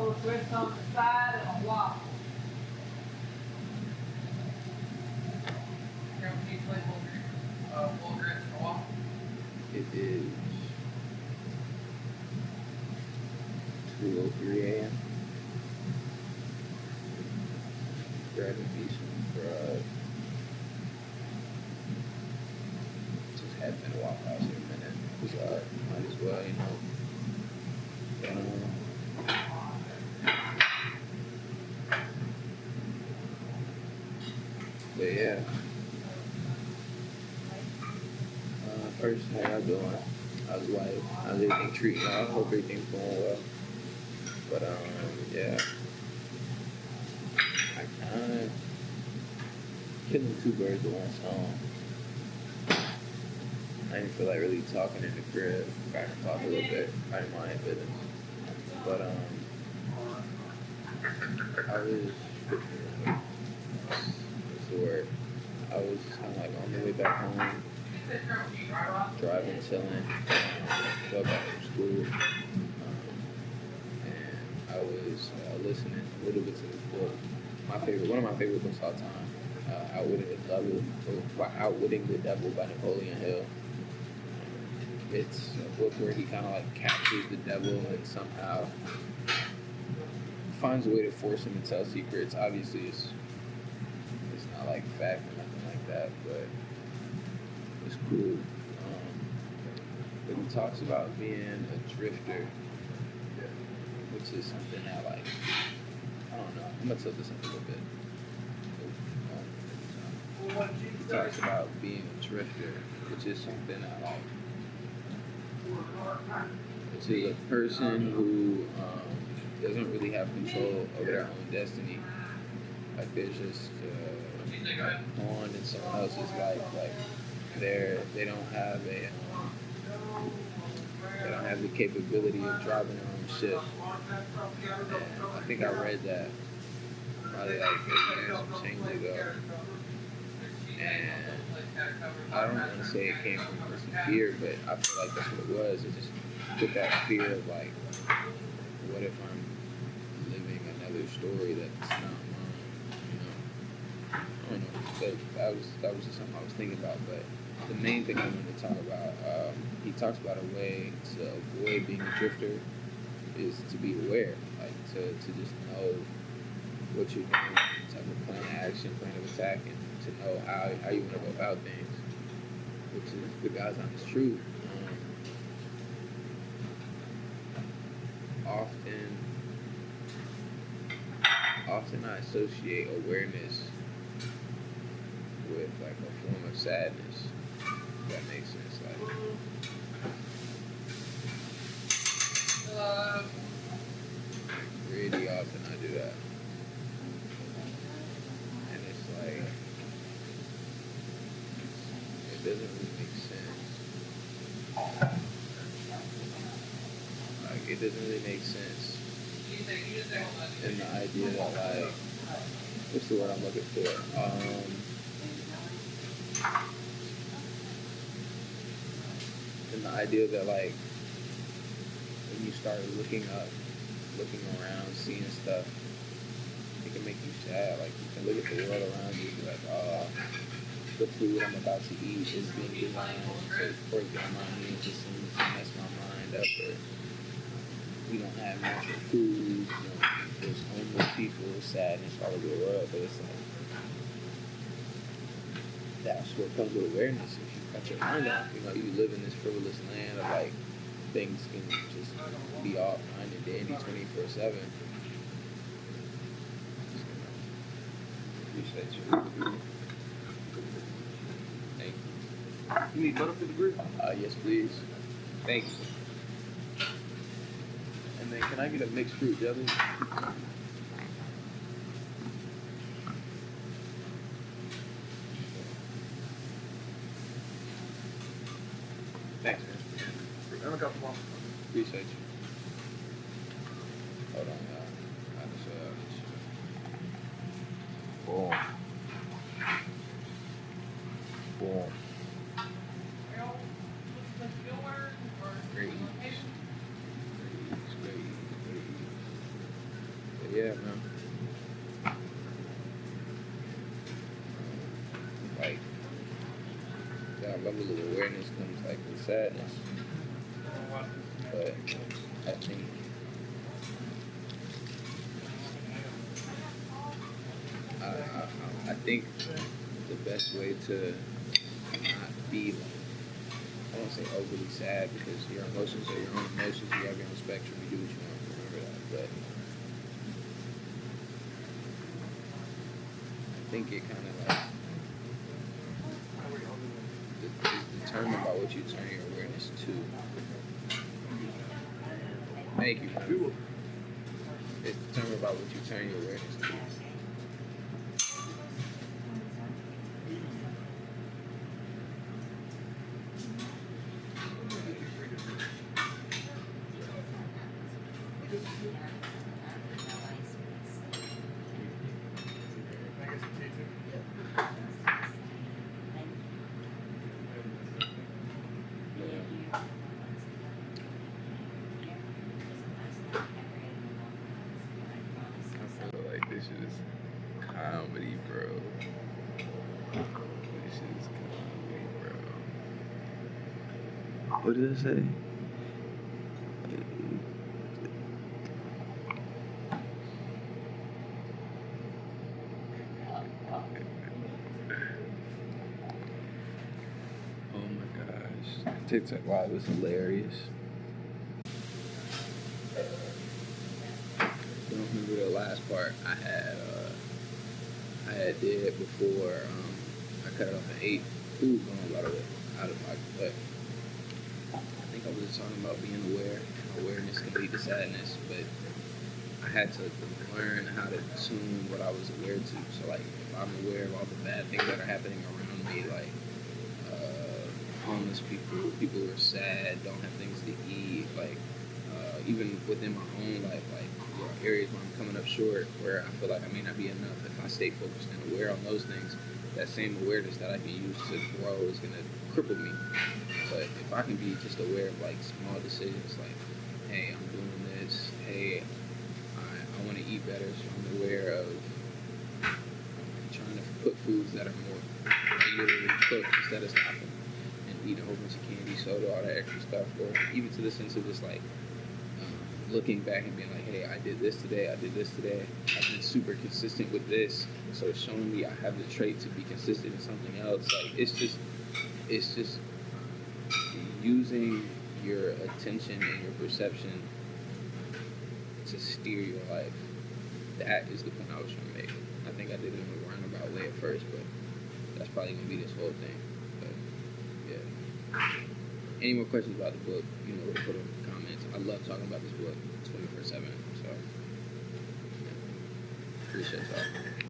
toast, grits on the side, and a waffle. Full grits and a waffle. It is 2:03 a.m. Grabbing me some fries. Just hadn't been to Waffle House in a minute. Because might as well, you know. But yeah. First, how y'all doing? How's life? How's everything treating y'all? Hope everything's going well. But yeah. I kind of killing two birds with one stone. I didn't feel like really talking in the crib. I can talk a little bit. I didn't mind business. But I was what's the word? I was kind of like on the way back home, driving, chilling, got back from school, and I was listening a little bit to this book. One of my favorite books of all time, Outwitting the Devil by Napoleon Hill. It's a book where he kind of like captures the devil and somehow finds a way to force him to tell secrets. Obviously, it's not like fact or nothing like that, but it's cool. But he talks about being a drifter, which is something that, like, I don't know. I'm gonna tilt this up a little bit. He talks about being a drifter, which is something that, like, which is a person who doesn't really have control over their own destiny. Like, they're just on in someone else's life. Like, they don't have the capability of driving their own ship. And I think I read that probably like a year or some change ago. And I don't want to say it came from some fear, but I feel like that's what it was. It just put that fear of like, what if I'm living another story that's not mine? You know, I don't know. But that was just something I was thinking about. But the main thing I wanted to talk about, he talks about a way to avoid being a drifter is to be aware, like to just know what you're doing, type of plan of action, plan of attack, and to know how you want to go about things, which is the God's honest truth. Often I associate awareness with like a form of sadness. If that makes sense. Like, really often I do that, and it's like it doesn't really make sense. Like, it doesn't really make sense. And the idea that, like, what's the word I'm looking for? And the idea that, like, when you start looking around, seeing stuff, it can make you sad. Like, you can look at the world around you and be like, oh, the food I'm about to eat is being designed to break my needs, just to mess my mind up. Or we don't have natural food. You know, there's homeless people, sadness all over the world. But it's like, that's what comes with awareness. If you cut your mind off, you know, you live in this frivolous land of like things can just be all fine and dandy 24/7. Appreciate you. Thank you. You need butter for the grill? Yes, please. Thank you. And then, can I get a mixed fruit jelly? Thanks, man. I got the one. Appreciate you. Hold on, y'all. I just, boom. Great. yeah, man. Like that level of awareness comes like with sadness, but I think I think the best way to not be like, I won't say overly sad because your emotions are your own emotions. You have your own spectrum. You do what you want. Remember that. But I think it kind of like is determined by what you turn your awareness to. Thank you, man. It's determined by what you turn your awareness to. I feel like this is comedy, bro. This is comedy, bro. What did I say? Oh my gosh. TikTok Live was hilarious. I don't remember the last part I had did before I cut it off and ate food going a lot of it out of my gut. I think I was just talking about being aware. Awareness can lead to sadness, but I had to learn how to tune what I was aware to. So like if I'm aware of all the bad things that are happening around me, like homeless people, people who are sad, don't have things to eat, like even within my own life, like areas where I'm coming up short, where I feel like I may not be enough. If I stay focused and aware on those things, that same awareness that I can use to grow is gonna cripple me. But if I can be just aware of like small decisions, like, hey, I'm doing this. Hey, I want to eat better, so I'm aware of trying to put foods that are more regularly cooked instead of stopping and eat a whole bunch of candy, soda, all that extra stuff. Or even to the sense of just like looking back and being like, hey, I did this today, I did this today. I've been super consistent with this, so it's showing me I have the trait to be consistent in something else. Like it's just using your attention and your perception to steer your life. That is the point I was trying to make. I think I did it in a roundabout way at first, but that's probably gonna be this whole thing. But yeah. Any more questions about the book, you know where to put them in the comments. I love talking about this book 24/7. So yeah. Appreciate y'all.